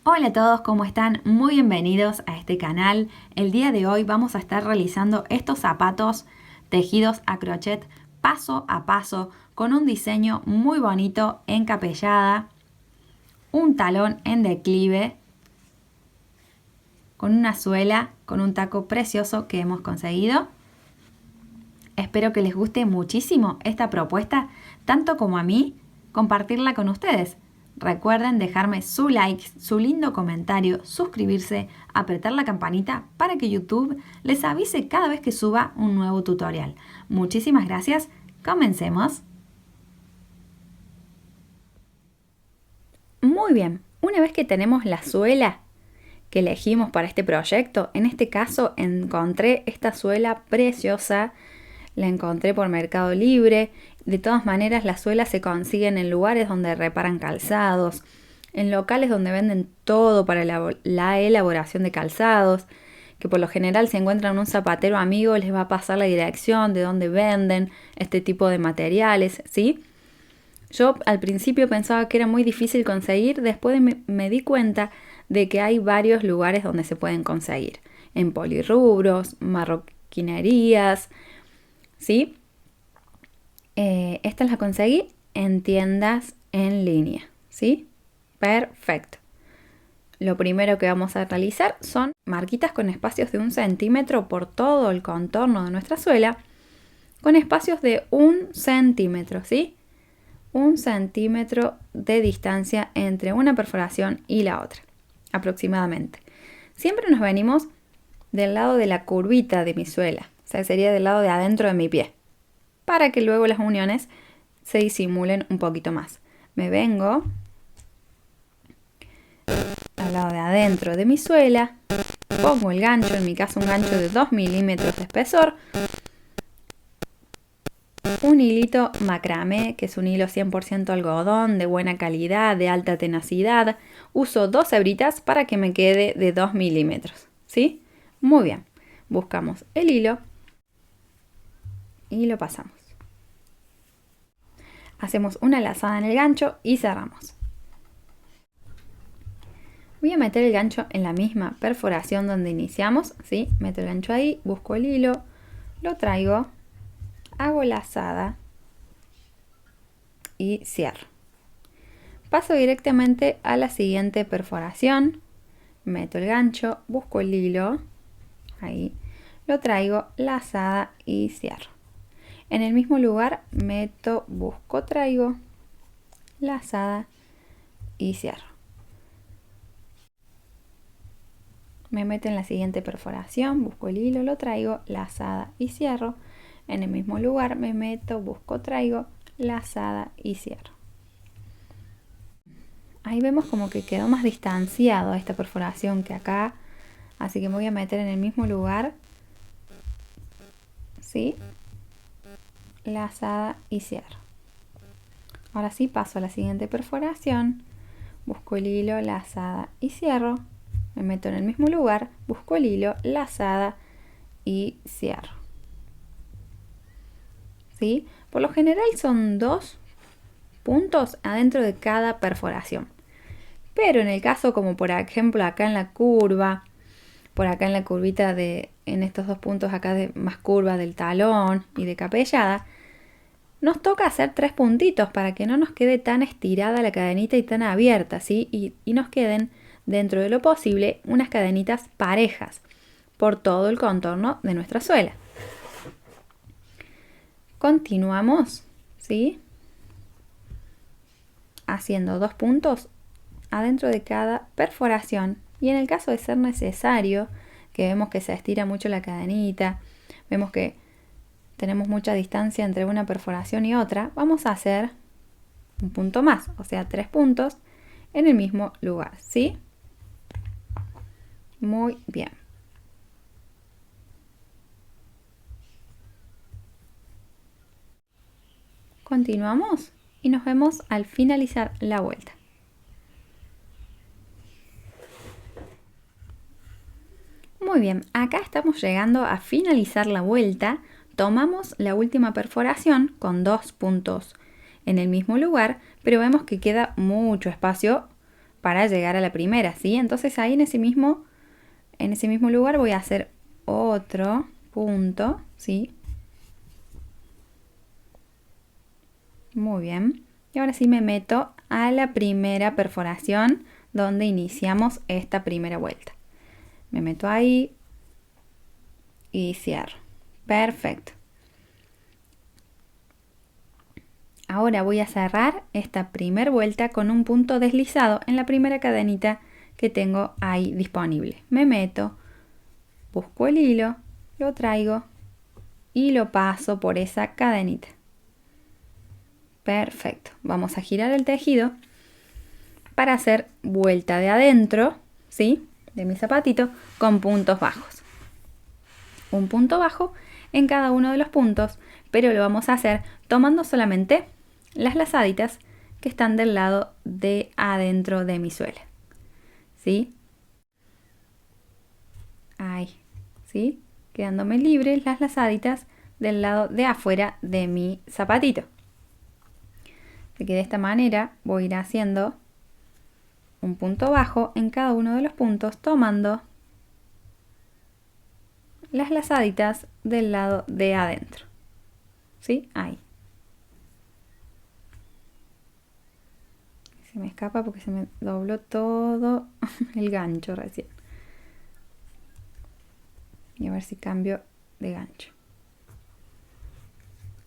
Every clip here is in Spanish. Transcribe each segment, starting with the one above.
Hola a todos, ¿cómo están? Muy bienvenidos a este canal. El día de hoy vamos a estar realizando estos zapatos tejidos a crochet paso a paso con un diseño muy bonito en capellada, un talón en declive, con una suela, con un taco precioso que hemos conseguido. Espero que les guste muchísimo esta propuesta, tanto como a mí, compartirla con ustedes. Recuerden dejarme su like, su lindo comentario, suscribirse, apretar la campanita para que YouTube les avise cada vez que suba un nuevo tutorial. Muchísimas gracias. Comencemos. Muy bien, una vez que tenemos la suela que elegimos para este proyecto, en este caso encontré esta suela preciosa. La encontré por Mercado Libre. De todas maneras, las suelas se consiguen en lugares donde reparan calzados, en locales donde venden todo para la elaboración de calzados, que por lo general si encuentran un zapatero amigo les va a pasar la dirección de dónde venden este tipo de materiales, ¿sí? Yo al principio pensaba que era muy difícil conseguir, después me di cuenta de que hay varios lugares donde se pueden conseguir, en polirrubros, marroquinerías, ¿sí? Estas las conseguí en tiendas en línea, ¿sí? Perfecto. Lo primero que vamos a realizar son marquitas con espacios de 1 centímetro por todo el contorno de nuestra suela, con espacios de 1 centímetro, ¿sí? 1 centímetro de distancia entre una perforación y la otra, aproximadamente. Siempre nos venimos del lado de la curvita de mi suela, o sea, sería del lado de adentro de mi pie, para que luego las uniones se disimulen un poquito más. Me vengo al lado de adentro de mi suela, pongo el gancho, en mi caso un gancho de 2 milímetros de espesor, un hilito macramé, que es un hilo 100% algodón, de buena calidad, de alta tenacidad. Uso 2 hebritas para que me quede de 2 milímetros, ¿sí? Muy bien, buscamos el hilo y lo pasamos. Hacemos una lazada en el gancho y cerramos. Voy a meter el gancho en la misma perforación donde iniciamos, ¿sí? Meto el gancho ahí, busco el hilo, lo traigo, hago lazada y cierro. Paso directamente a la siguiente perforación, meto el gancho, busco el hilo, ahí, lo traigo, lazada y cierro. En el mismo lugar meto, busco, traigo, lazada y cierro. Me meto en la siguiente perforación, busco el hilo, lo traigo, lazada y cierro. En el mismo lugar me meto, busco, traigo, lazada y cierro. Ahí vemos como que quedó más distanciado esta perforación que acá, así que me voy a meter en el mismo lugar, ¿sí? Lazada y cierro. Ahora sí paso a la siguiente perforación, busco el hilo, lazada y cierro. Me meto en el mismo lugar, busco el hilo, lazada y cierro. ¿Sí? Por lo general son 2 puntos adentro de cada perforación. Pero en el caso como por ejemplo acá en la curva, por acá en la curvita en estos 2 puntos acá de más curva del talón y de capellada, nos toca hacer 3 puntitos para que no nos quede tan estirada la cadenita y tan abierta, ¿sí? Y nos queden dentro de lo posible unas cadenitas parejas por todo el contorno de nuestra suela. Continuamos, ¿sí? Haciendo 2 puntos adentro de cada perforación, y en el caso de ser necesario, que vemos que se estira mucho la cadenita, vemos que tenemos mucha distancia entre una perforación y otra, vamos a hacer un punto más, o sea 3 puntos en el mismo lugar, ¿sí? Muy bien. Continuamos y nos vemos al finalizar la vuelta. Muy bien, acá estamos llegando a finalizar la vuelta. Tomamos la última perforación con 2 puntos en el mismo lugar, pero vemos que queda mucho espacio para llegar a la primera, ¿sí? Entonces ahí en ese mismo lugar voy a hacer otro punto, ¿sí? Muy bien. Y ahora sí me meto a la primera perforación donde iniciamos esta primera vuelta. Me meto ahí y cierro. Perfecto. Ahora voy a cerrar esta primera vuelta con un punto deslizado en la primera cadenita que tengo ahí disponible. Me meto, busco el hilo, lo traigo y lo paso por esa cadenita. Perfecto. Vamos a girar el tejido para hacer vuelta de adentro, ¿sí? De mi zapatito con puntos bajos. Un punto bajo en cada uno de los puntos, pero lo vamos a hacer tomando solamente las lazaditas que están del lado de adentro de mi suela, ¿sí? Ahí, ¿sí? Quedándome libres las lazaditas del lado de afuera de mi zapatito. Así que de esta manera voy a ir haciendo un punto bajo en cada uno de los puntos, tomando las lazaditas del lado de adentro, ¿sí? Ahí. Se me escapa porque se me dobló todo el gancho recién. Y a ver si cambio de gancho.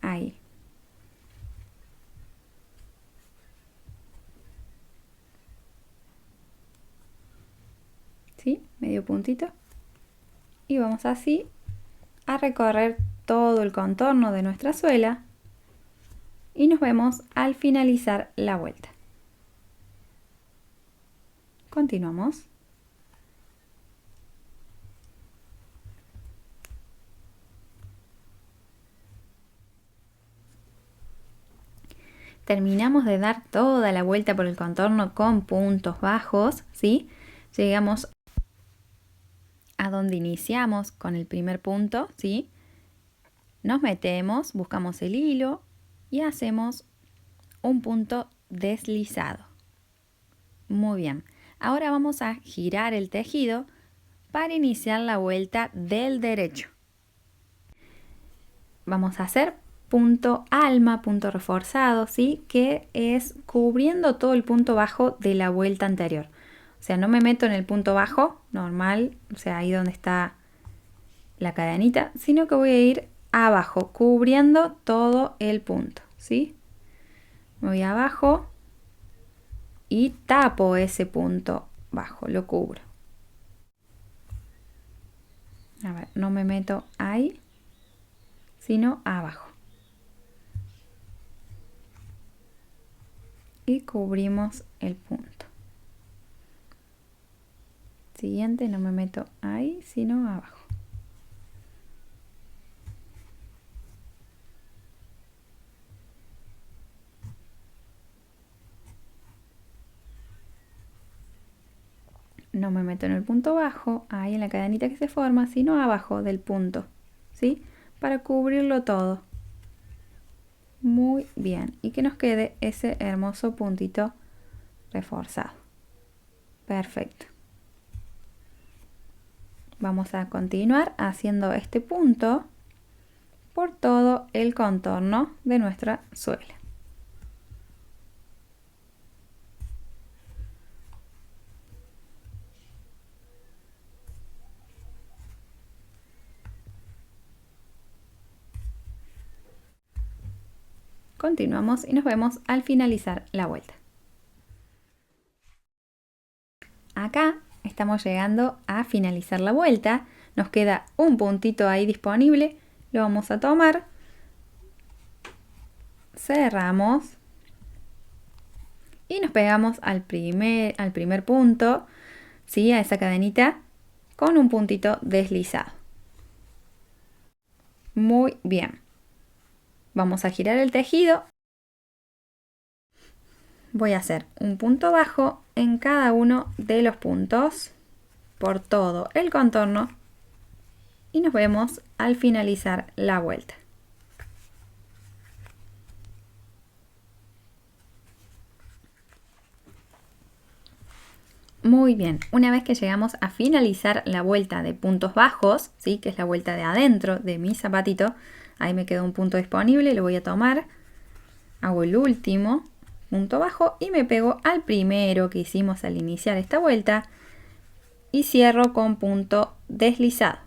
Ahí. ¿Sí? Medio puntito. Y vamos así a recorrer todo el contorno de nuestra suela. Y nos vemos al finalizar la vuelta. Continuamos. Terminamos de dar toda la vuelta por el contorno con puntos bajos, ¿sí? Llegamos a donde iniciamos con el primer punto, ¿sí? Nos metemos, buscamos el hilo y hacemos un punto deslizado. Muy bien. Ahora vamos a girar el tejido para iniciar la vuelta del derecho. Vamos a hacer punto alma, punto reforzado, ¿sí? Que es cubriendo todo el punto bajo de la vuelta anterior. O sea, no me meto en el punto bajo normal, o sea, ahí donde está la cadenita, sino que voy a ir abajo, cubriendo todo el punto, ¿sí? Me voy abajo y tapo ese punto bajo, lo cubro. A ver, no me meto ahí, sino abajo. Y cubrimos el punto. Siguiente, no me meto ahí, sino abajo. No me meto en el punto bajo, ahí en la cadenita que se forma, sino abajo del punto, ¿sí? Para cubrirlo todo. Muy bien. Y que nos quede ese hermoso puntito reforzado. Perfecto. Vamos a continuar haciendo este punto por todo el contorno de nuestra suela. Continuamos y nos vemos al finalizar la vuelta. Acá estamos llegando a finalizar la vuelta. Nos queda un puntito ahí disponible. Lo vamos a tomar. Cerramos. Y nos pegamos al primer punto, ¿sí? A esa cadenita con un puntito deslizado. Muy bien. Vamos a girar el tejido. Voy a hacer un punto bajo en cada uno de los puntos por todo el contorno y nos vemos al finalizar la vuelta. Muy bien, una vez que llegamos a finalizar la vuelta de puntos bajos, ¿sí? Que es la vuelta de adentro de mi zapatito, ahí me quedó un punto disponible, lo voy a tomar, hago el último punto bajo y me pego al primero que hicimos al iniciar esta vuelta y cierro con punto deslizado.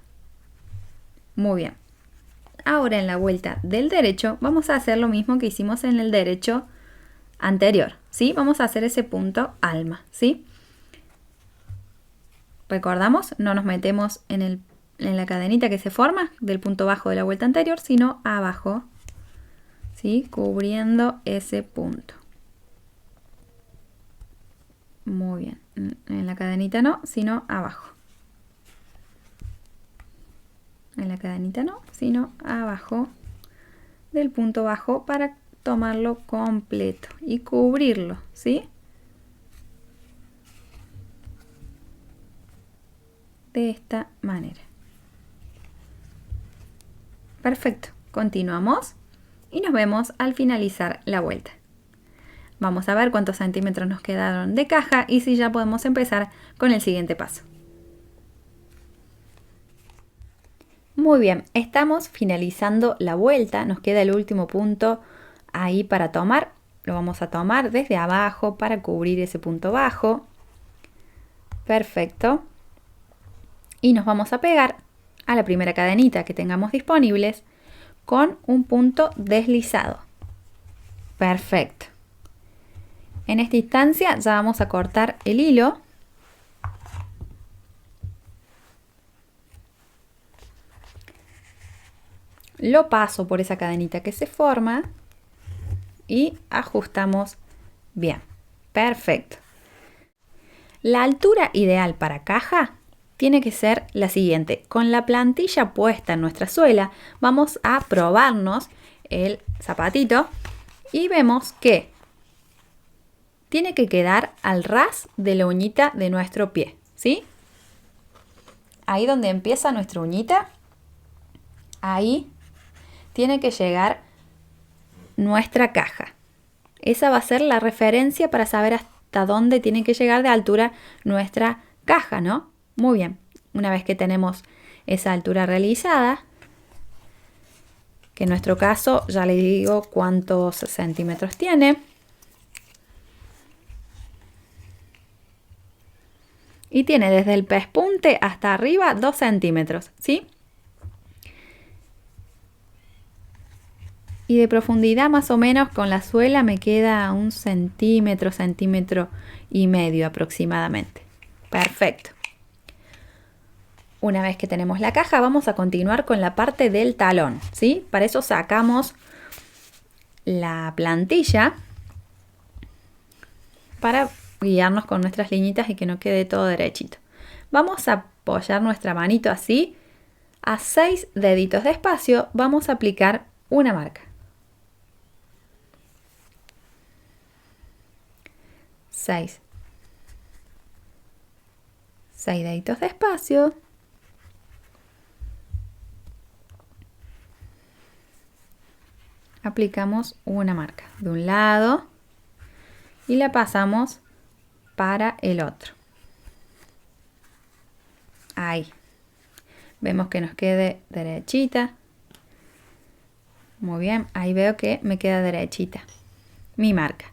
Muy bien. Ahora en la vuelta del derecho vamos a hacer lo mismo que hicimos en el derecho anterior, ¿sí? Vamos a hacer ese punto alma, ¿sí? Recordamos, no nos metemos en la cadenita que se forma del punto bajo de la vuelta anterior, sino abajo, ¿sí? Cubriendo ese punto. Muy bien. En la cadenita no, sino abajo. En la cadenita no, sino abajo del punto bajo para tomarlo completo y cubrirlo, ¿sí? De esta manera. Perfecto. Continuamos y nos vemos al finalizar la vuelta. Vamos a ver cuántos centímetros nos quedaron de caja y si ya podemos empezar con el siguiente paso. Muy bien, estamos finalizando la vuelta, nos queda el último punto ahí para tomar. Lo vamos a tomar desde abajo para cubrir ese punto bajo. Perfecto. Y nos vamos a pegar a la primera cadenita que tengamos disponibles con un punto deslizado. Perfecto. En esta instancia ya vamos a cortar el hilo. Lo paso por esa cadenita que se forma y ajustamos bien. Perfecto. La altura ideal para caja tiene que ser la siguiente. Con la plantilla puesta en nuestra suela, vamos a probarnos el zapatito y vemos que tiene que quedar al ras de la uñita de nuestro pie, ¿sí? Ahí donde empieza nuestra uñita, ahí tiene que llegar nuestra caja. Esa va a ser la referencia para saber hasta dónde tiene que llegar de altura nuestra caja, ¿no? Muy bien. Una vez que tenemos esa altura realizada, que en nuestro caso ya le digo cuántos centímetros tiene. Y tiene desde el pespunte hasta arriba 2 centímetros, ¿sí? Y de profundidad más o menos con la suela me queda un centímetro, centímetro y medio aproximadamente. Perfecto. Una vez que tenemos la caja vamos a continuar con la parte del talón, ¿sí? Para eso sacamos la plantilla para guiarnos con nuestras liñitas y que no quede todo derechito. Vamos a apoyar nuestra manito así. A 6 deditos de espacio vamos a aplicar una marca. 6 deditos de espacio. Aplicamos una marca de un lado y la pasamos para el otro. Ahí. Vemos que nos quede derechita. Muy bien, ahí veo que me queda derechita mi marca.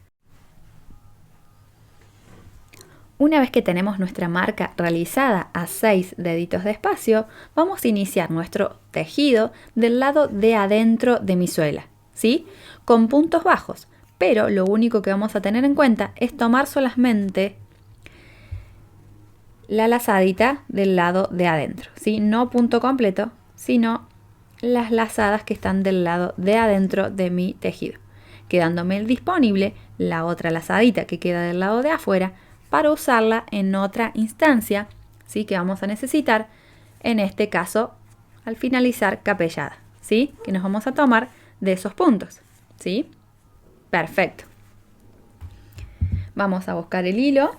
Una vez que tenemos nuestra marca realizada a 6 deditos de espacio, vamos a iniciar nuestro tejido del lado de adentro de mi suela, ¿sí? Con puntos bajos, pero lo único que vamos a tener en cuenta es tomar solamente la lazadita del lado de adentro, ¿sí? No punto completo, sino las lazadas que están del lado de adentro de mi tejido, quedándome disponible la otra lazadita que queda del lado de afuera para usarla en otra instancia, ¿sí? Que vamos a necesitar, en este caso, al finalizar capellada, ¿sí? Que nos vamos a tomar de esos puntos, ¿sí? Perfecto. Vamos a buscar el hilo.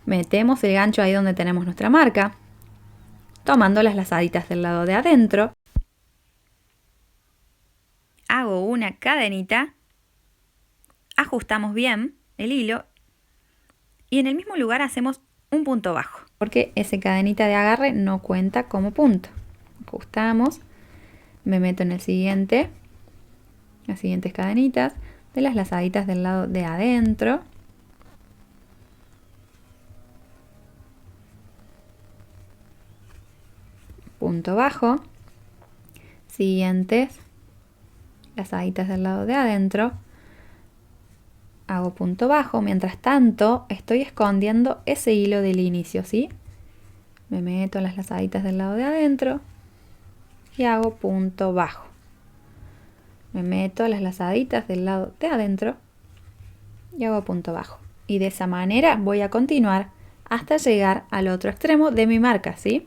Metemos el gancho ahí donde tenemos nuestra marca, tomando las lazaditas del lado de adentro. Hago una cadenita, ajustamos bien el hilo Y en el mismo lugar hacemos un punto bajo, porque esa cadenita de agarre no cuenta como punto. Ajustamos, me meto en el siguiente, las siguientes cadenitas de las lazaditas del lado de adentro. Punto bajo, siguientes lazaditas del lado de adentro, hago punto bajo, mientras tanto estoy escondiendo ese hilo del inicio, ¿sí? Me meto en las lazaditas del lado de adentro y hago punto bajo. Me meto en las lazaditas del lado de adentro y hago punto bajo. Y de esa manera voy a continuar hasta llegar al otro extremo de mi marca, ¿sí?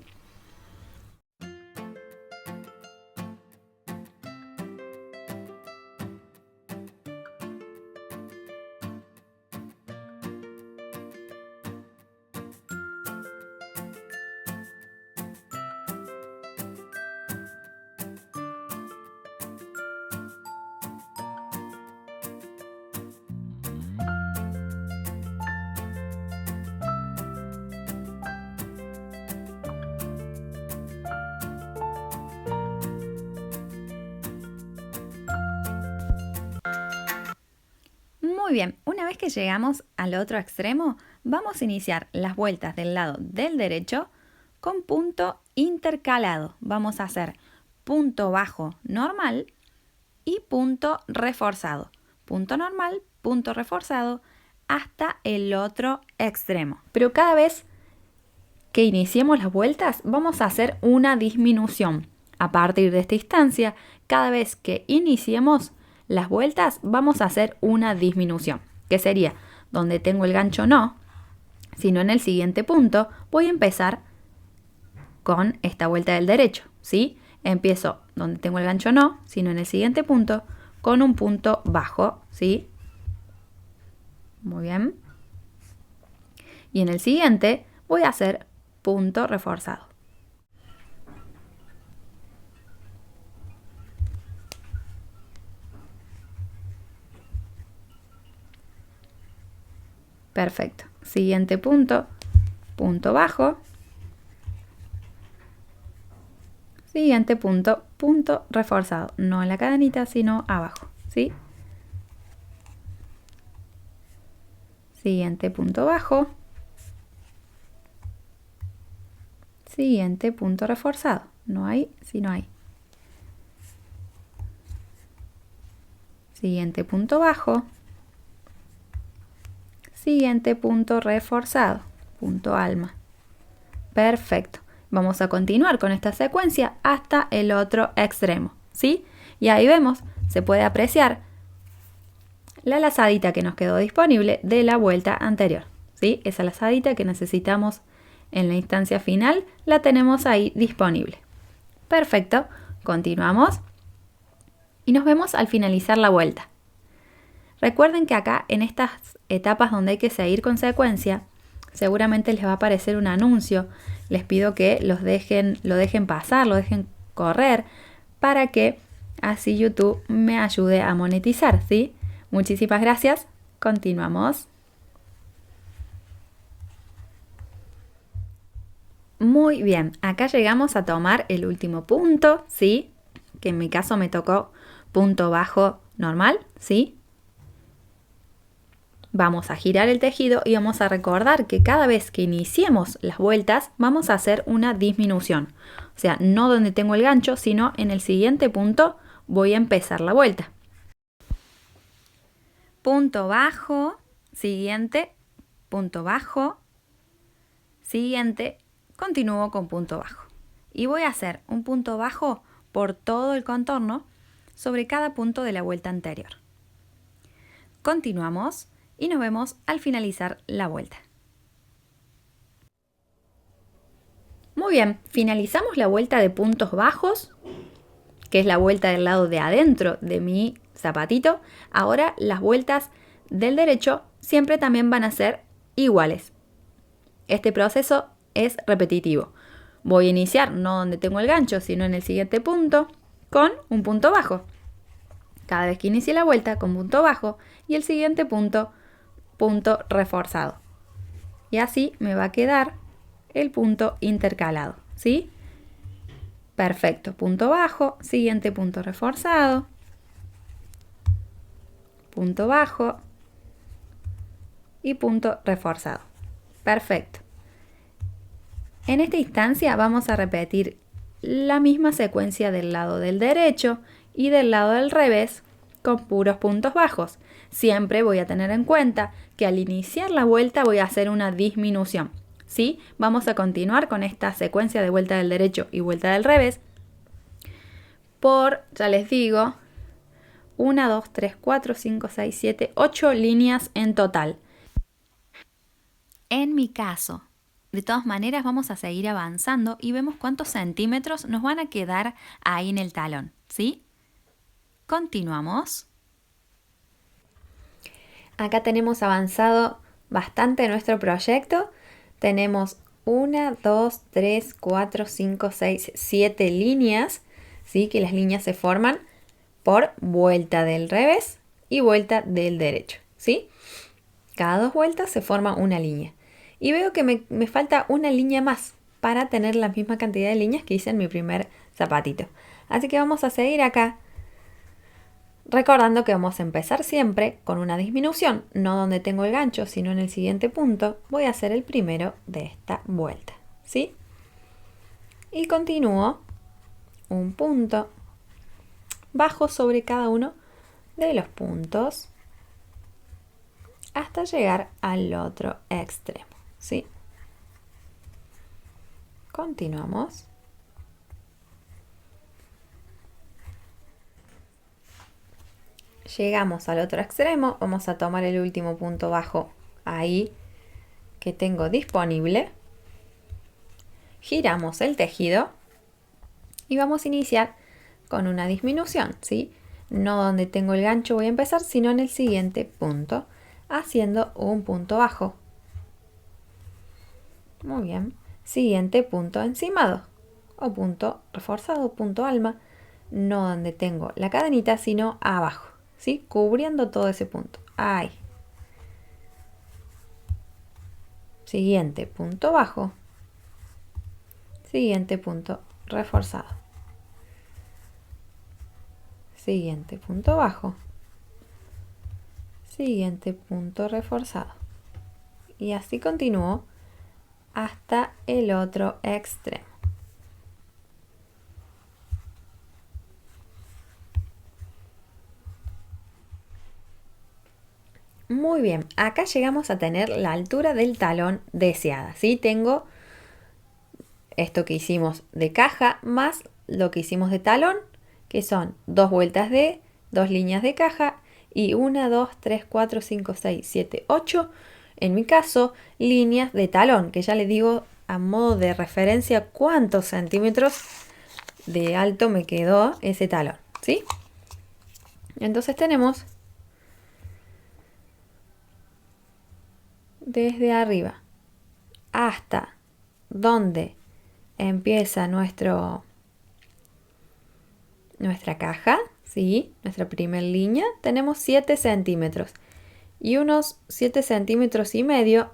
Muy bien, una vez que llegamos al otro extremo, vamos a iniciar las vueltas del lado del derecho con punto intercalado. Vamos a hacer punto bajo normal y punto reforzado. Punto normal, punto reforzado hasta el otro extremo. Pero cada vez que iniciemos las vueltas, vamos a hacer una disminución. A partir de esta instancia, cada vez que iniciemos las vueltas, vamos a hacer una disminución, que sería donde tengo el gancho no, sino en el siguiente punto voy a empezar con esta vuelta del derecho, ¿sí? Empiezo donde tengo el gancho no, sino en el siguiente punto con un punto bajo, ¿sí? Muy bien. Y en el siguiente voy a hacer punto reforzado. Perfecto. Siguiente punto, punto bajo. Siguiente punto, punto reforzado. No en la cadenita, sino abajo, ¿sí? Siguiente punto bajo. Siguiente punto reforzado. No hay, sino hay. Siguiente punto bajo. Siguiente punto reforzado, punto alma. Perfecto. Vamos a continuar con esta secuencia hasta el otro extremo, ¿sí? Y ahí vemos, se puede apreciar la lazadita que nos quedó disponible de la vuelta anterior, ¿sí? Esa lazadita que necesitamos en la instancia final la tenemos ahí disponible. Perfecto. Continuamos y nos vemos al finalizar la vuelta. Recuerden que acá en estas etapas donde hay que seguir con secuencia, seguramente les va a aparecer un anuncio. Les pido que lo dejen pasar, lo dejen correr, para que así YouTube me ayude a monetizar, ¿sí? Muchísimas gracias. Continuamos. Muy bien, acá llegamos a tomar el último punto, ¿sí? Que en mi caso me tocó punto bajo normal, ¿sí? Vamos a girar el tejido y vamos a recordar que cada vez que iniciemos las vueltas vamos a hacer una disminución. O sea, no donde tengo el gancho, sino en el siguiente punto voy a empezar la vuelta. Punto bajo, siguiente, punto bajo, siguiente, continúo con punto bajo. Y voy a hacer un punto bajo por todo el contorno sobre cada punto de la vuelta anterior. Continuamos. Y nos vemos al finalizar la vuelta. Muy bien, finalizamos la vuelta de puntos bajos, que es la vuelta del lado de adentro de mi zapatito. Ahora las vueltas del derecho siempre también van a ser iguales. Este proceso es repetitivo. Voy a iniciar no donde tengo el gancho, sino en el siguiente punto con un punto bajo. Cada vez que inicie la vuelta con punto bajo y el siguiente punto reforzado. Y así me va a quedar el punto intercalado, ¿sí? Perfecto, punto bajo, siguiente punto reforzado, punto bajo y punto reforzado. Perfecto. En esta instancia vamos a repetir la misma secuencia del lado del derecho y del lado del revés con puros puntos bajos. Siempre voy a tener en cuenta que al iniciar la vuelta voy a hacer una disminución, ¿sí? Vamos a continuar con esta secuencia de vuelta del derecho y vuelta del revés por, ya les digo, 1, 2, 3, 4, 5, 6, 7, 8 líneas en total. En mi caso, de todas maneras vamos a seguir avanzando y vemos cuántos centímetros nos van a quedar ahí en el talón, ¿sí? Continuamos. Acá tenemos avanzado bastante nuestro proyecto. Tenemos 1, 2, 3, 4, 5, 6, 7 líneas, ¿sí? Que las líneas se forman por vuelta del revés y vuelta del derecho, ¿sí? Cada 2 vueltas se forma una línea. Y veo que me falta una línea más para tener la misma cantidad de líneas que hice en mi primer zapatito. Así que vamos a seguir acá, recordando que vamos a empezar siempre con una disminución, no donde tengo el gancho, sino en el siguiente punto. Voy a hacer el primero de esta vuelta, ¿sí? Y continúo un punto bajo sobre cada uno de los puntos hasta llegar al otro extremo, ¿sí? Continuamos. Llegamos al otro extremo, vamos a tomar el último punto bajo ahí que tengo disponible. Giramos el tejido y vamos a iniciar con una disminución, ¿sí? No donde tengo el gancho voy a empezar, sino en el siguiente punto, haciendo un punto bajo. Muy bien. Siguiente punto encimado, o punto reforzado, punto alma, no donde tengo la cadenita, sino abajo, ¿sí? Cubriendo todo ese punto. Ahí. Siguiente punto bajo. Siguiente punto reforzado. Siguiente punto bajo. Siguiente punto reforzado. Y así continúo hasta el otro extremo. Muy bien, acá llegamos a tener la altura del talón deseada, ¿sí? Tengo esto que hicimos de caja más lo que hicimos de talón, que son 2 vueltas de 2 líneas de caja y 1, 2, 3, 4, 5, 6, 7, 8, en mi caso, líneas de talón, que ya les digo a modo de referencia cuántos centímetros de alto me quedó ese talón, ¿sí? Entonces tenemos desde arriba hasta donde empieza nuestra caja, ¿sí? Nuestra primera línea, tenemos 7 centímetros y unos 7 centímetros y medio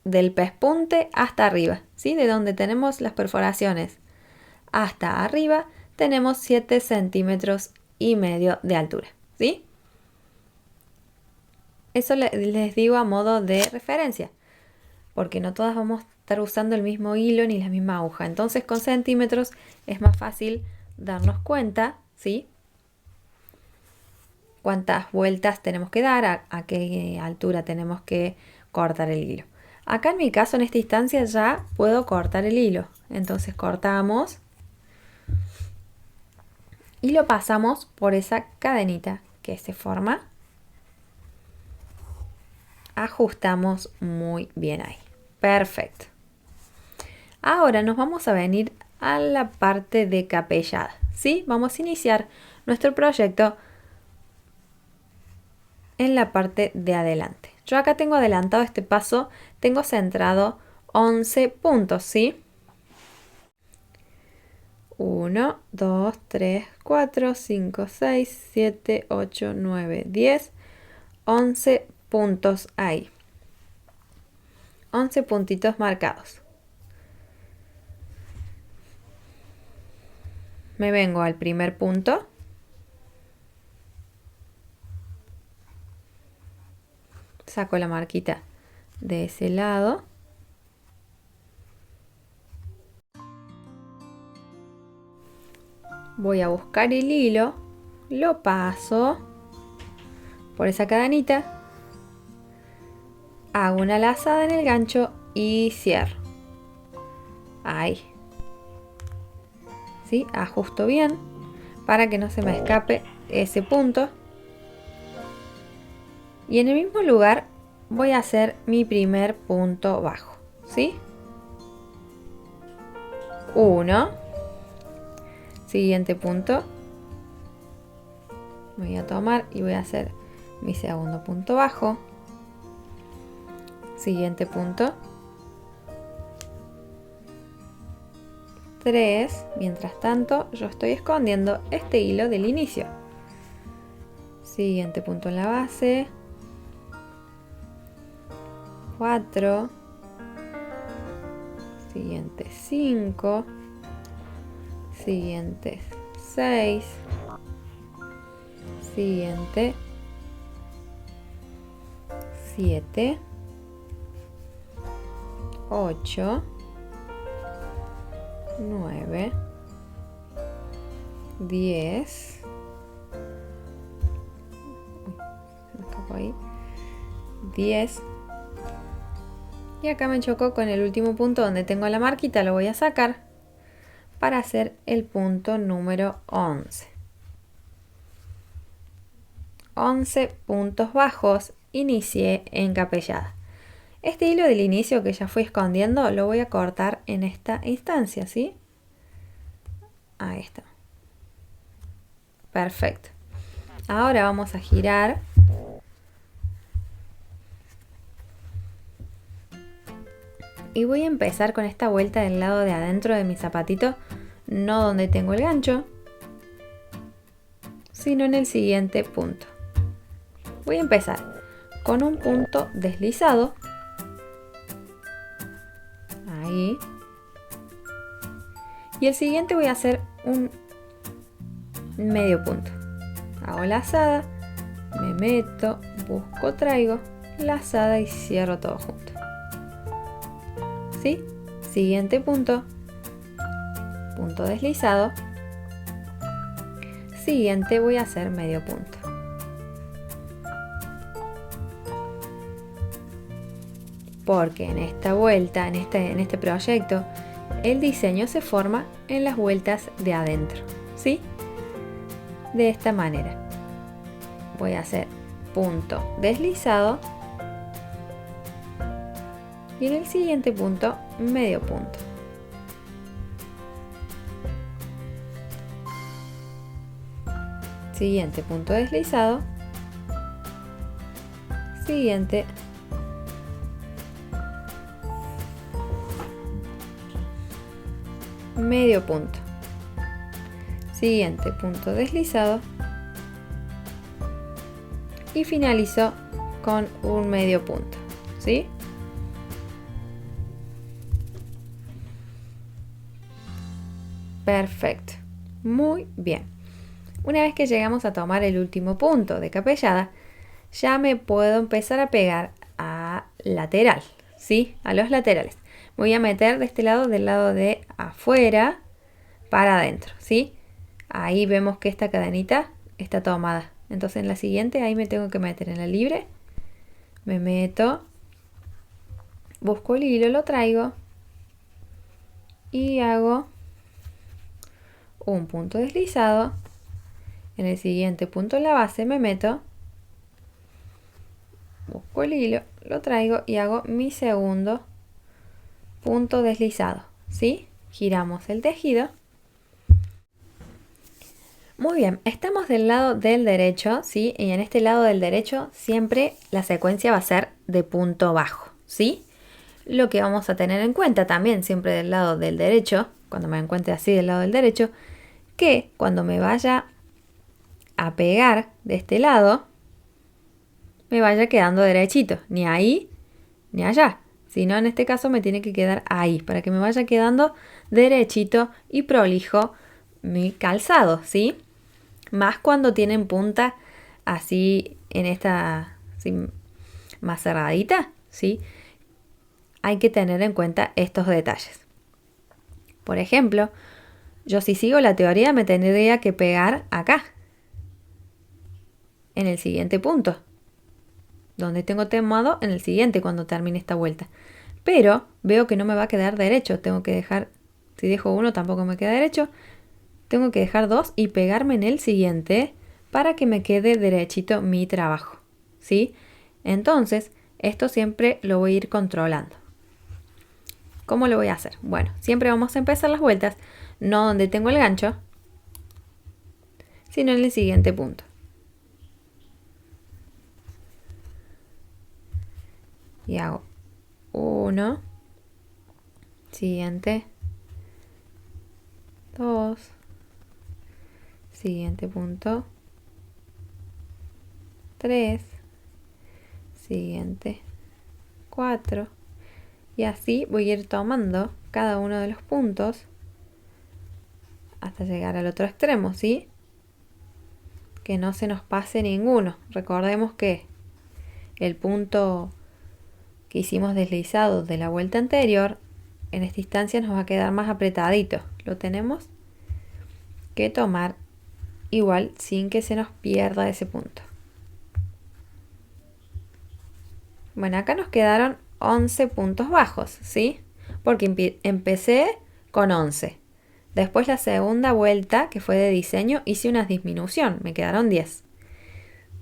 del pespunte hasta arriba, ¿sí? De donde tenemos las perforaciones hasta arriba tenemos 7 centímetros y medio de altura, ¿sí? Eso les digo a modo de referencia, porque no todas vamos a estar usando el mismo hilo ni la misma aguja. Entonces con centímetros es más fácil darnos cuenta, ¿sí? Cuántas vueltas tenemos que dar, a qué altura tenemos que cortar el hilo. Acá en mi caso, en esta instancia, ya puedo cortar el hilo. Entonces cortamos y lo pasamos por esa cadenita que se forma. Ajustamos muy bien ahí. Perfecto. Ahora nos vamos a venir a la parte de capellada, ¿sí? Vamos a iniciar nuestro proyecto en la parte de adelante. Yo acá tengo adelantado este paso, tengo centrado 11 puntos, ¿sí? 1, 2, 3, 4, 5, 6, 7, 8, 9, 10, 11 puntos ahí. 11 puntitos marcados. Me vengo al primer punto. Saco la marquita de ese lado. Voy a buscar el hilo, lo paso por esa cadenita, hago una lazada en el gancho y cierro. Ahí. ¿Sí? Ajusto bien para que no se me escape ese punto. Y en el mismo lugar voy a hacer mi primer punto bajo. ¿Sí? 1. Siguiente punto. Voy a tomar y voy a hacer mi segundo punto bajo. Siguiente punto. 3. Mientras tanto, yo estoy escondiendo este hilo del inicio. Siguiente punto en la base. 4. Siguiente 5. Siguiente 6. Siguiente 7. 8. 9. 10. Se me escapó ahí. 10. Y acá me chocó con el último punto donde tengo la marquita, lo voy a sacar para hacer el punto número 11. 11 puntos bajos, inicié encapellada. Este hilo del inicio que ya fui escondiendo lo voy a cortar en esta instancia, ¿sí? Ahí está. Perfecto. Ahora vamos a girar. Y voy a empezar con esta vuelta del lado de adentro de mi zapatito, no donde tengo el gancho, sino en el siguiente punto. Voy a empezar con un punto deslizado. Ahí. Y el siguiente voy a hacer un medio punto. Hago lazada, me meto, busco, traigo, lazada y cierro todo junto. ¿Sí? Siguiente punto. Punto deslizado. Siguiente voy a hacer medio punto. Porque en esta vuelta, en este proyecto, el diseño se forma en las vueltas de adentro, ¿sí? De esta manera. Voy a hacer punto deslizado. Y en el siguiente punto, medio punto. Siguiente punto deslizado. Siguiente. Medio punto. Siguiente punto deslizado. Y finalizo con un medio punto, ¿sí? Perfecto. Muy bien. Una vez que llegamos a tomar el último punto de capellada, ya me puedo empezar a pegar a lateral, ¿sí? A los laterales. Voy a meter de este lado, del lado de afuera para adentro, ¿sí? Ahí vemos que esta cadenita está tomada. Entonces en la siguiente ahí me tengo que meter en la libre. Me meto, busco el hilo, lo traigo y hago un punto deslizado. En el siguiente punto en la base me meto, busco el hilo, lo traigo y hago mi segundo punto deslizado, ¿sí? Giramos el tejido. Muy bien, estamos del lado del derecho, ¿sí? Y en este lado del derecho siempre la secuencia va a ser de punto bajo, ¿sí? Lo que vamos a tener en cuenta también siempre del lado del derecho, cuando me encuentre así del lado del derecho, que cuando me vaya a pegar de este lado, me vaya quedando derechito, ni ahí ni allá, Si no, en este caso me tiene que quedar ahí, para que me vaya quedando derechito y prolijo mi calzado, ¿sí? Más cuando tienen punta así en esta, así, más cerradita, ¿sí? Hay que tener en cuenta estos detalles. Por ejemplo, yo si sigo la teoría me tendría que pegar acá, en el siguiente punto, donde tengo tomado en el siguiente cuando termine esta vuelta. Pero veo que no me va a quedar derecho, tengo que dejar, si dejo uno tampoco me queda derecho, tengo que dejar dos y pegarme en el siguiente para que me quede derechito mi trabajo, ¿sí? Entonces, esto siempre lo voy a ir controlando. ¿Cómo lo voy a hacer? Bueno, siempre vamos a empezar las vueltas, no donde tengo el gancho, sino en el siguiente punto. Y hago uno, siguiente, dos, siguiente punto, tres, siguiente, cuatro, y así voy a ir tomando cada uno de los puntos hasta llegar al otro extremo, ¿sí? Que no se nos pase ninguno. Recordemos que el punto que hicimos deslizado de la vuelta anterior, en esta instancia nos va a quedar más apretadito. Lo tenemos que tomar igual sin que se nos pierda ese punto. Bueno, acá nos quedaron 11 puntos bajos, ¿sí? Porque empecé con 11. Después la segunda vuelta, que fue de diseño, hice una disminución, me quedaron 10.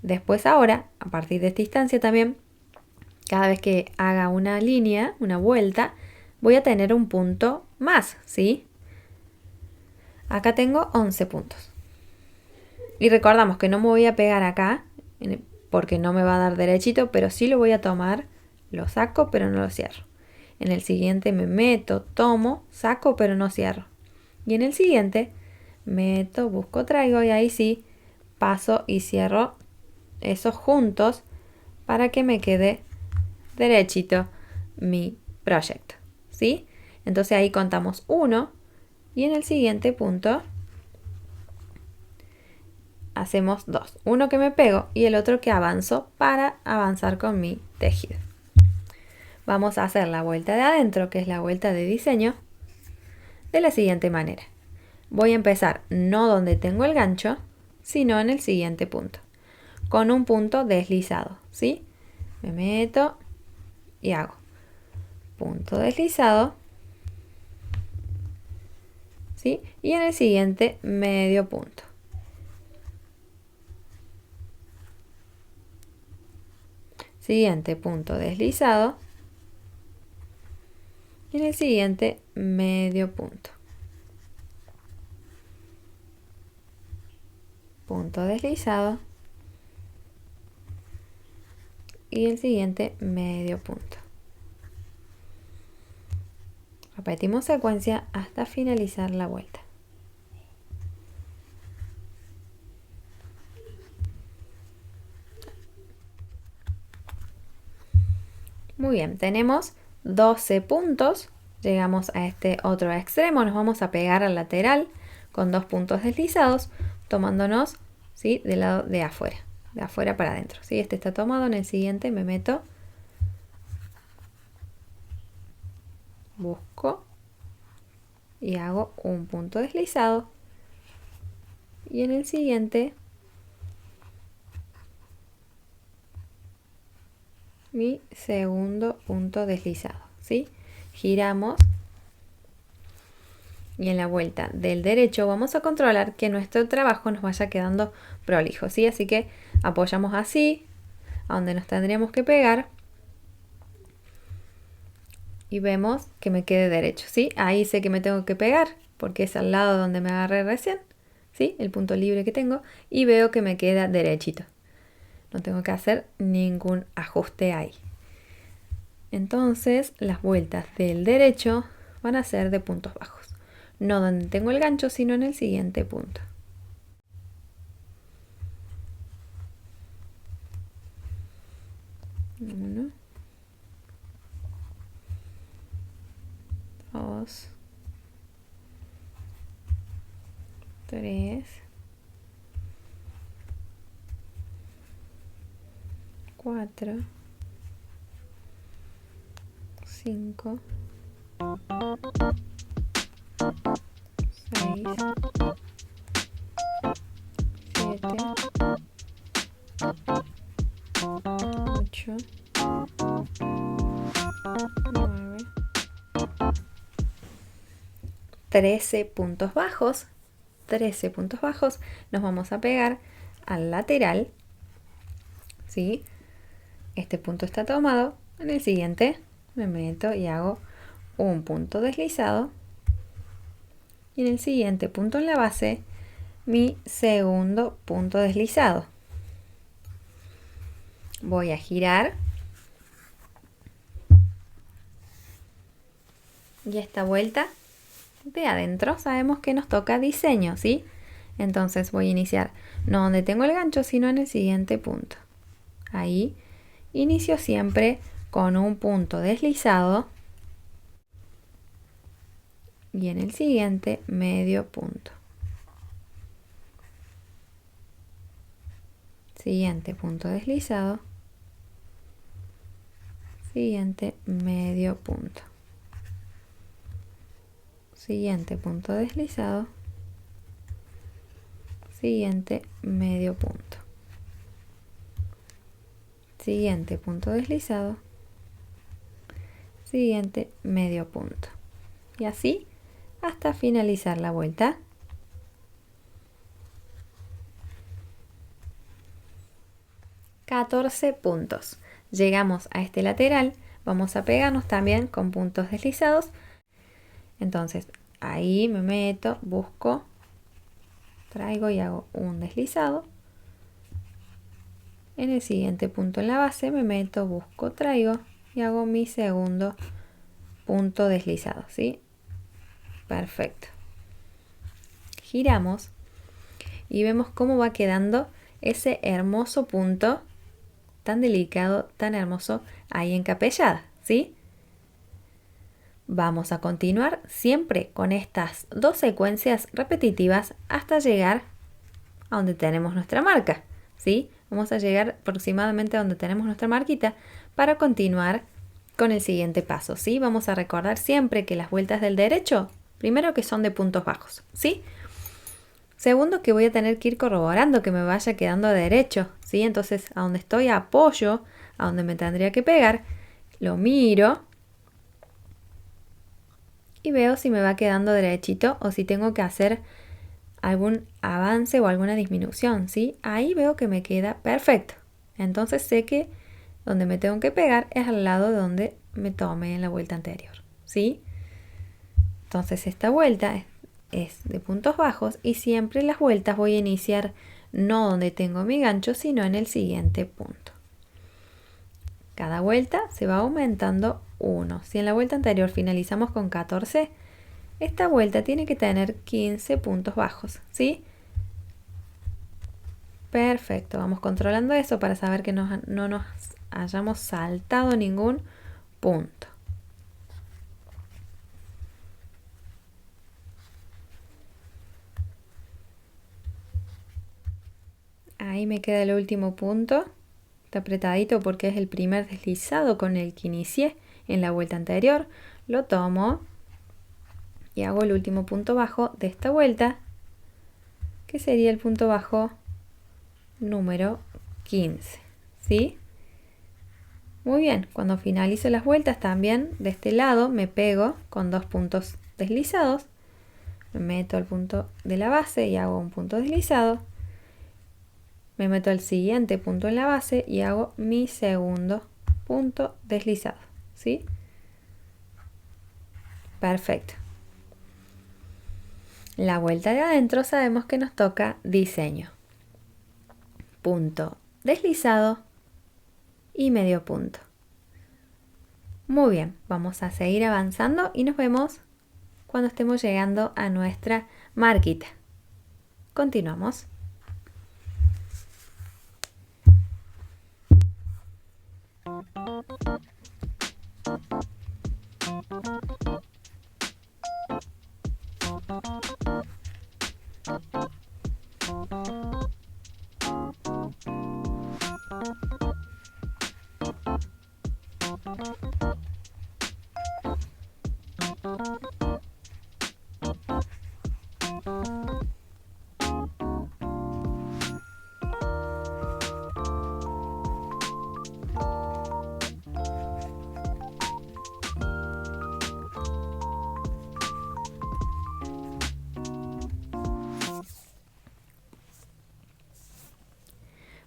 Después ahora, a partir de esta instancia también, cada vez que haga una línea, una vuelta, voy a tener un punto más, ¿sí? Acá tengo 11 puntos. Y recordamos que no me voy a pegar acá, porque no me va a dar derechito, pero sí lo voy a tomar, lo saco, pero no lo cierro. En el siguiente me meto, tomo, saco, pero no cierro. Y en el siguiente, meto, busco, traigo y ahí sí paso y cierro esos juntos para que me quede derechito mi proyecto, ¿sí? Entonces ahí contamos 1 y en el siguiente punto hacemos 2. Uno que me pego y el otro que avanzo para avanzar con mi tejido. Vamos a hacer la vuelta de adentro, que es la vuelta de diseño, de la siguiente manera. Voy a empezar no donde tengo el gancho, sino en el siguiente punto, con un punto deslizado, ¿sí? Me meto y hago punto deslizado, ¿sí? Y en el siguiente medio punto. Siguiente punto deslizado. Y en el siguiente medio punto. Punto deslizado. Y el siguiente medio punto. Repetimos secuencia hasta finalizar la vuelta. Muy bien, tenemos 12 puntos. Llegamos a este otro extremo, nos vamos a pegar al lateral con 2 puntos deslizados, tomándonos, ¿sí?, del lado de afuera para adentro. ¿Sí? Este está tomado, en el siguiente me meto, busco y hago un punto deslizado. Y en el siguiente mi segundo punto deslizado, ¿sí? Giramos y en la vuelta del derecho vamos a controlar que nuestro trabajo nos vaya quedando prolijo, ¿sí? Así que apoyamos así, a donde nos tendríamos que pegar y vemos que me quede derecho, ¿sí? Ahí sé que me tengo que pegar porque es al lado donde me agarré recién, ¿sí? El punto libre que tengo, y veo que me queda derechito. No tengo que hacer ningún ajuste ahí. Entonces las vueltas del derecho van a ser de puntos bajos. No donde tengo el gancho, sino en el siguiente punto. Uno. 2, 3, 4, 5, 6, 7, 8, 9, 13 puntos bajos. 13 puntos bajos. Nos vamos a pegar al lateral, ¿sí? Este punto está tomado. En el siguiente me meto y hago un punto deslizado. Y en el siguiente punto en la base, mi segundo punto deslizado. Voy a girar. Y esta vuelta de adentro sabemos que nos toca diseño, ¿sí? Entonces voy a iniciar no donde tengo el gancho, sino en el siguiente punto. Ahí inicio siempre con un punto deslizado y en el siguiente medio punto. Siguiente punto deslizado. Siguiente medio punto. Siguiente punto deslizado. Siguiente medio punto. Siguiente punto deslizado. Siguiente medio punto. Y así hasta finalizar la vuelta. $14 puntos. Llegamos a este lateral, vamos a pegarnos también con puntos deslizados. Entonces ahí me meto, busco, traigo y hago un deslizado. En el siguiente punto en la base me meto, busco, traigo y hago mi segundo punto deslizado, ¿sí? Perfecto. Giramos y vemos cómo va quedando ese hermoso punto tan delicado, tan hermoso ahí encapellada, ¿sí? Vamos a continuar siempre con estas dos secuencias repetitivas hasta llegar a donde tenemos nuestra marca, ¿sí? Vamos a llegar aproximadamente a donde tenemos nuestra marquita para continuar con el siguiente paso, ¿sí? Vamos a recordar siempre que las vueltas del derecho, primero que son de puntos bajos, ¿sí? Segundo, que voy a tener que ir corroborando que me vaya quedando derecho, ¿sí? Entonces, a donde estoy apoyo, a donde me tendría que pegar, lo miro y veo si me va quedando derechito o si tengo que hacer algún avance o alguna disminución, ¿sí? Ahí veo que me queda perfecto. Entonces sé que donde me tengo que pegar es al lado de donde me tomé en la vuelta anterior, ¿sí? Entonces esta vuelta es de puntos bajos y siempre las vueltas voy a iniciar no donde tengo mi gancho, sino en el siguiente punto. Cada vuelta se va aumentando 1. Si en la vuelta anterior finalizamos con 14, esta vuelta tiene que tener 15 puntos bajos, ¿sí? Perfecto, vamos controlando eso para saber que no nos hayamos saltado ningún punto. Ahí me queda el último punto. Está apretadito porque es el primer deslizado con el que inicié en la vuelta anterior. Lo tomo y hago el último punto bajo de esta vuelta, que sería el punto bajo número 15, ¿sí? Muy bien, cuando finalizo las vueltas también de este lado me pego con dos puntos deslizados. Me meto al punto de la base y hago un punto deslizado. Me meto al siguiente punto en la base y hago mi segundo punto deslizado, ¿sí? Perfecto. La vuelta de adentro sabemos que nos toca diseño. Punto deslizado y medio punto. Muy bien, vamos a seguir avanzando y nos vemos cuando estemos llegando a nuestra marquita. Continuamos.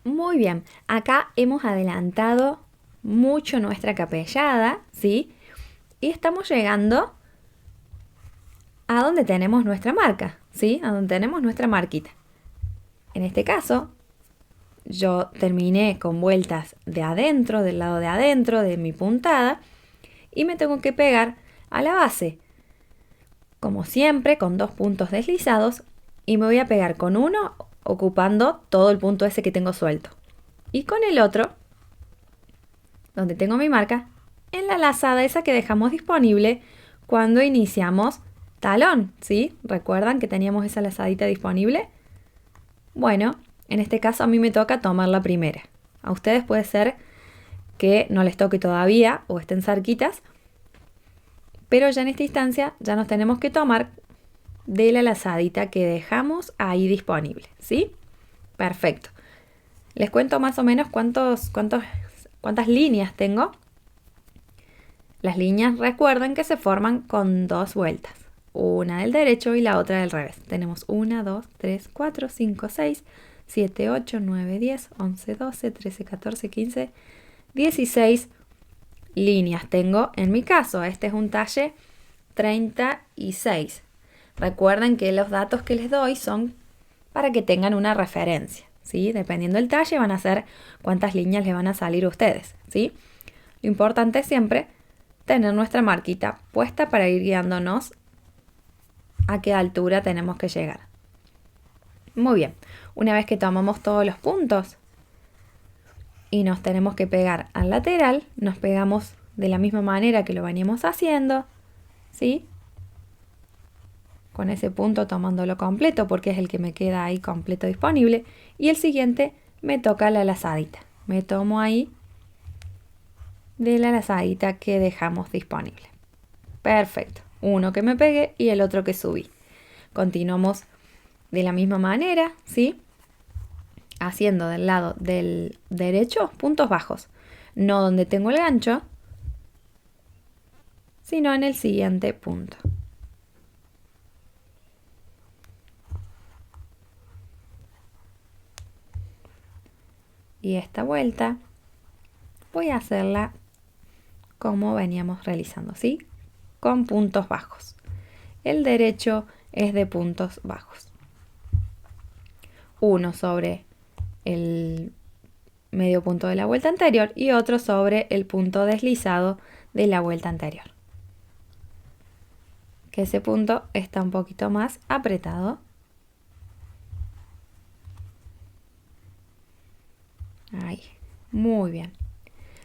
Muy bien, acá hemos adelantado mucho nuestra capellada, ¿sí? Y estamos llegando a donde tenemos nuestra marca, ¿sí? A donde tenemos nuestra marquita. En este caso, yo terminé con vueltas de adentro, del lado de adentro de mi puntada, y me tengo que pegar a la base, como siempre, con 2 puntos deslizados, y me voy a pegar con uno ocupando todo el punto ese que tengo suelto. Y con el otro, donde tengo mi marca, en la lazada esa que dejamos disponible cuando iniciamos talón, ¿sí? ¿Recuerdan que teníamos esa lazadita disponible? Bueno, en este caso a mí me toca tomar la primera. A ustedes puede ser que no les toque todavía o estén cerquitas, pero ya en esta instancia ya nos tenemos que tomar de la lazadita que dejamos ahí disponible, ¿sí? Perfecto. Les cuento más o menos cuántas líneas tengo. Las líneas recuerden que se forman con 2 vueltas, una del derecho y la otra del revés. Tenemos 1, 2, 3, 4, 5, 6, 7, 8, 9, 10, 11, 12, 13, 14, 15, 16 líneas tengo en mi caso. Este es un talle 36. Recuerden que los datos que les doy son para que tengan una referencia, ¿sí? Dependiendo del talle van a ser cuántas líneas les van a salir a ustedes, ¿sí? Lo importante es siempre tener nuestra marquita puesta para ir guiándonos a qué altura tenemos que llegar. Muy bien, una vez que tomamos todos los puntos y nos tenemos que pegar al lateral, nos pegamos de la misma manera que lo veníamos haciendo, ¿sí? Con ese punto tomándolo completo porque es el que me queda ahí completo disponible, y el siguiente me toca la lazadita. Me tomo ahí de la lazadita que dejamos disponible. Perfecto. Uno que me pegué y el otro que subí. Continuamos de la misma manera, ¿sí? Haciendo del lado del derecho puntos bajos. No donde tengo el gancho, sino en el siguiente punto. Y esta vuelta voy a hacerla como veníamos realizando, ¿sí? Con puntos bajos. El derecho es de puntos bajos. Uno sobre el medio punto de la vuelta anterior y otro sobre el punto deslizado de la vuelta anterior. Que ese punto está un poquito más apretado. Ahí, muy bien.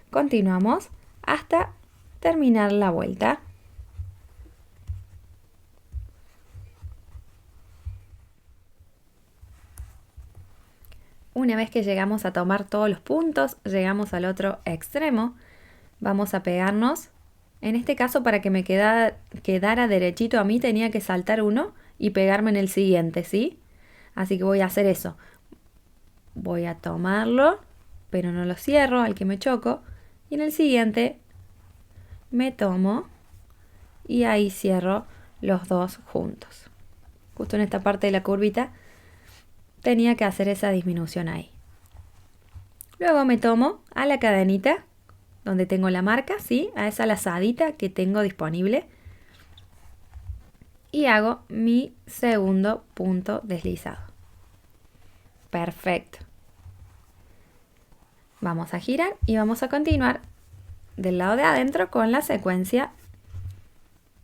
Continuamos hasta terminar la vuelta. Una vez que llegamos a tomar todos los puntos, llegamos al otro extremo, vamos a pegarnos. En este caso, para que me quedara derechito a mí, tenía que saltar uno y pegarme en el siguiente, ¿sí? Así que voy a hacer eso. Voy a tomarlo, pero no lo cierro al que me choco. Y en el siguiente me tomo y ahí cierro los dos juntos. Justo en esta parte de la curvita tenía que hacer esa disminución ahí. Luego me tomo a la cadenita donde tengo la marca, ¿sí? A esa lazadita que tengo disponible. Y hago mi segundo punto deslizado. Perfecto. Vamos a girar y vamos a continuar del lado de adentro con la secuencia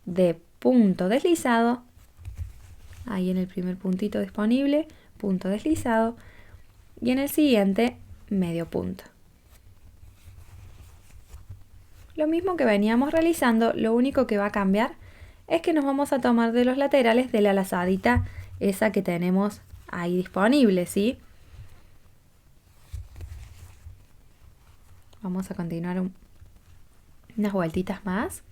de punto deslizado. Ahí en el primer puntito disponible, punto deslizado. Y en el siguiente, medio punto. Lo mismo que veníamos realizando, lo único que va a cambiar es que nos vamos a tomar de los laterales de la lazadita esa que tenemos ahí disponible, ¿sí? Vamos a continuar unas vueltitas más.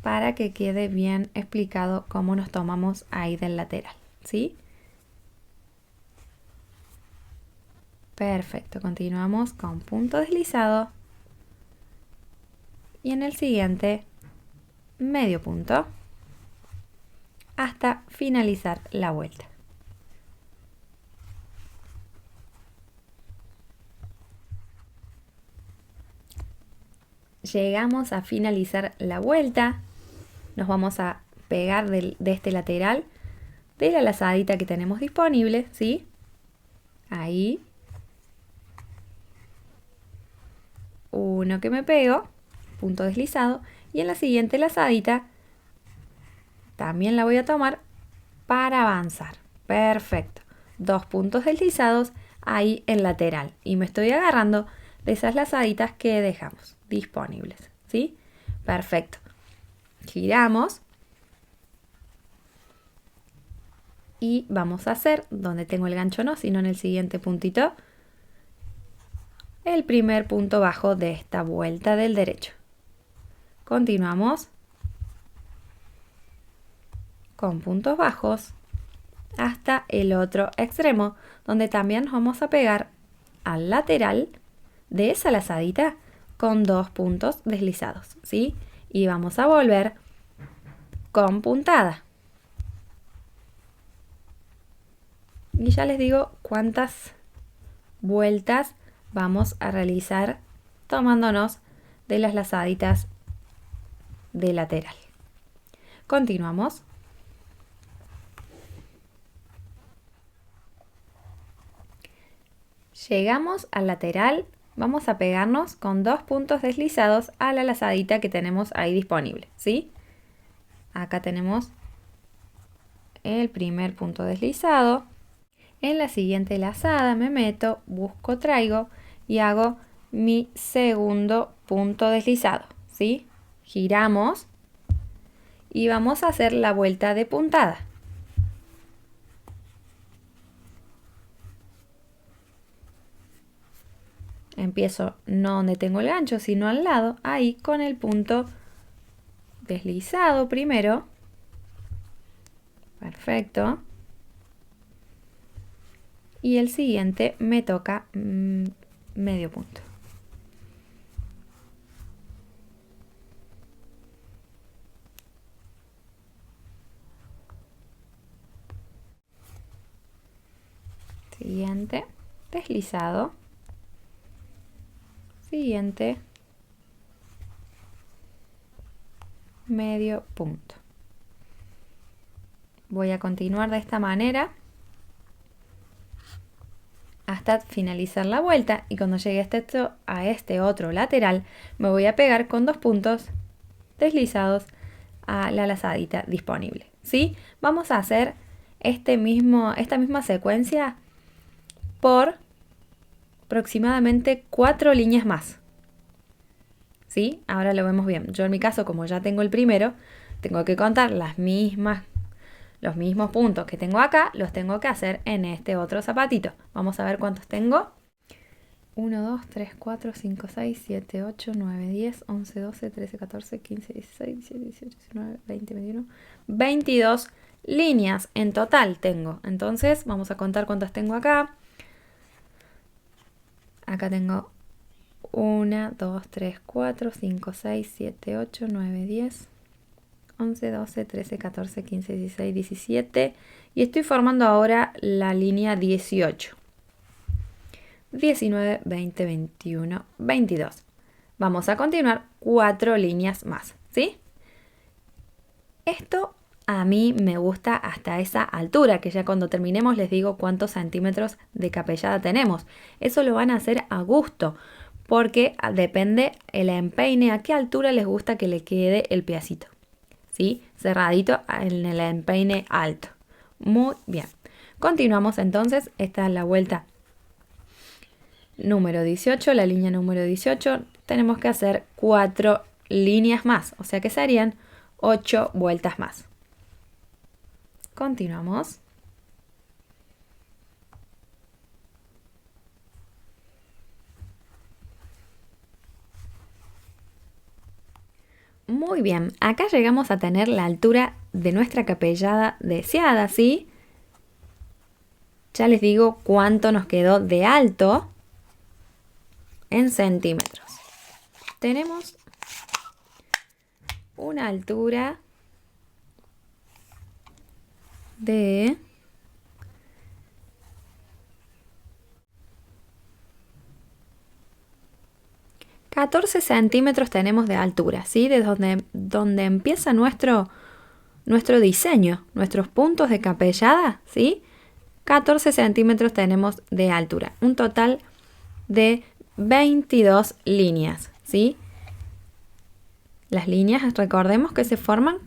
para que quede bien explicado cómo nos tomamos ahí del lateral, ¿sí? Perfecto, continuamos con punto deslizado y en el siguiente medio punto hasta finalizar la vuelta. Llegamos a finalizar la vuelta, nos vamos a pegar de este lateral de la lazadita que tenemos disponible, ¿sí? Ahí. Uno que me pego, punto deslizado, y en la siguiente lazadita también la voy a tomar para avanzar. Perfecto. 2 puntos deslizados ahí en lateral y me estoy agarrando de esas lazaditas que dejamos disponibles, ¿sí? Perfecto. Giramos y vamos a hacer, donde tengo el gancho no, sino en el siguiente puntito, el primer punto bajo de esta vuelta del derecho. Continuamos con puntos bajos hasta el otro extremo, donde también nos vamos a pegar al lateral de esa lazadita con 2 puntos deslizados, ¿sí? Y vamos a volver con puntada. Y ya les digo cuántas vueltas vamos a realizar tomándonos de las lazaditas de lateral. Continuamos. Llegamos al lateral, vamos a pegarnos con 2 puntos deslizados a la lazadita que tenemos ahí disponible, ¿sí? Acá tenemos el primer punto deslizado. En la siguiente lazada me meto, busco, traigo y hago mi segundo punto deslizado, ¿sí? Giramos y vamos a hacer la vuelta de puntada. Empiezo no donde tengo el gancho, sino al lado, ahí con el punto deslizado primero. Perfecto. Y el siguiente me toca medio punto. Siguiente, deslizado. Siguiente, medio punto. Voy a continuar de esta manera hasta finalizar la vuelta y cuando llegue a este otro lateral me voy a pegar con 2 puntos deslizados a la lazadita disponible, ¿sí? Vamos a hacer esta misma secuencia por aproximadamente 4 líneas más, ¿sí? Ahora lo vemos bien. Yo en mi caso, como ya tengo el primero, tengo que contar los mismos puntos que tengo acá, los tengo que hacer en este otro zapatito. Vamos a ver cuántos tengo. 1, 2, 3, 4, 5, 6, 7, 8, 9, 10, 11, 12, 13, 14, 15, 16, 17, 18, 19, 20, 21, 22 líneas en total tengo. Entonces vamos a contar cuántas tengo acá. Acá tengo 1, 2, 3, 4, 5, 6, 7, 8, 9, 10, 11, 12, 13, 14, 15, 16, 17 y estoy formando ahora la línea 18. 19, 20, 21, 22. Vamos a continuar 4 líneas más, ¿sí? Esto a mí me gusta hasta esa altura, que ya cuando terminemos les digo cuántos centímetros de capellada tenemos. Eso lo van a hacer a gusto, porque depende el empeine, a qué altura les gusta que le quede el piecito, ¿sí? Cerradito en el empeine alto. Muy bien. Continuamos entonces, esta es la vuelta número 18, la línea número 18, tenemos que hacer 4 líneas más, o sea que serían 8 vueltas más. Continuamos. Muy bien, acá llegamos a tener la altura de nuestra capellada deseada, ¿sí? Ya les digo cuánto nos quedó de alto en centímetros. Tenemos una altura de 14 centímetros tenemos de altura, ¿sí? De donde empieza nuestro diseño, nuestros puntos de capellada, ¿sí? 14 centímetros tenemos de altura. Un total de 22 líneas, ¿sí? Las líneas, recordemos que se forman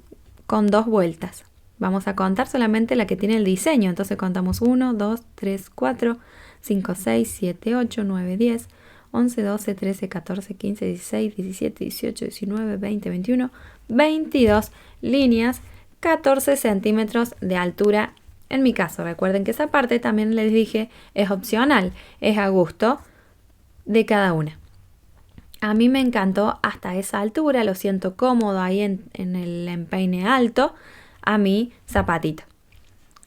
con 2 vueltas. Vamos a contar solamente la que tiene el diseño. Entonces contamos 1, 2, 3, 4, 5, 6, 7, 8, 9, 10, 11, 12, 13, 14, 15, 16, 17, 18, 19, 20, 21, 22 líneas, 14 centímetros de altura. En mi caso, recuerden que esa parte también les dije es opcional, es a gusto de cada una. A mí me encantó hasta esa altura, lo siento cómodo ahí en el empeine alto, a mi zapatito.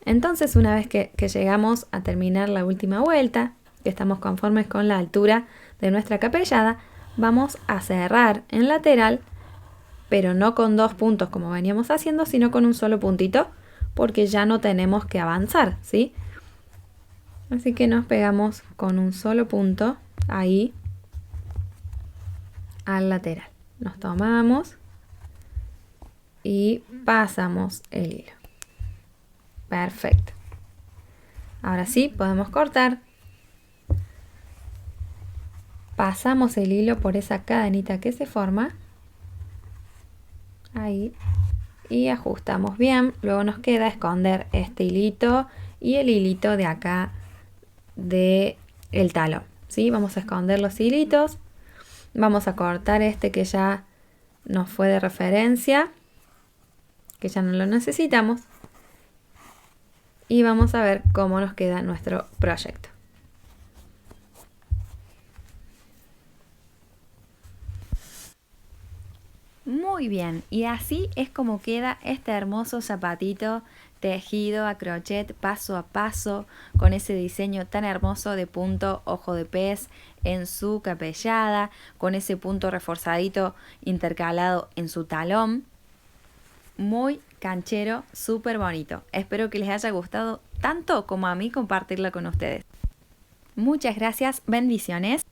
Entonces, una vez que llegamos a terminar la última vuelta, que estamos conformes con la altura de nuestra capellada, vamos a cerrar en lateral, pero no con 2 puntos como veníamos haciendo, sino con un solo puntito, porque ya no tenemos que avanzar, ¿sí? Así que nos pegamos con un solo punto ahí al lateral. Nos tomamos y pasamos el hilo. Perfecto. Ahora sí, podemos cortar. Pasamos el hilo por esa cadenita que se forma. Ahí. Y ajustamos bien. Luego nos queda esconder este hilito y el hilito de acá del talón. ¿Sí? Vamos a esconder los hilitos. Vamos a cortar este que ya nos fue de referencia, que ya no lo necesitamos. Y vamos a ver cómo nos queda nuestro proyecto. Muy bien, y así es como queda este hermoso zapatito tejido a crochet paso a paso con ese diseño tan hermoso de punto ojo de pez en su capellada, con ese punto reforzadito intercalado en su talón. Muy canchero, súper bonito. Espero que les haya gustado tanto como a mí compartirlo con ustedes. Muchas gracias, bendiciones.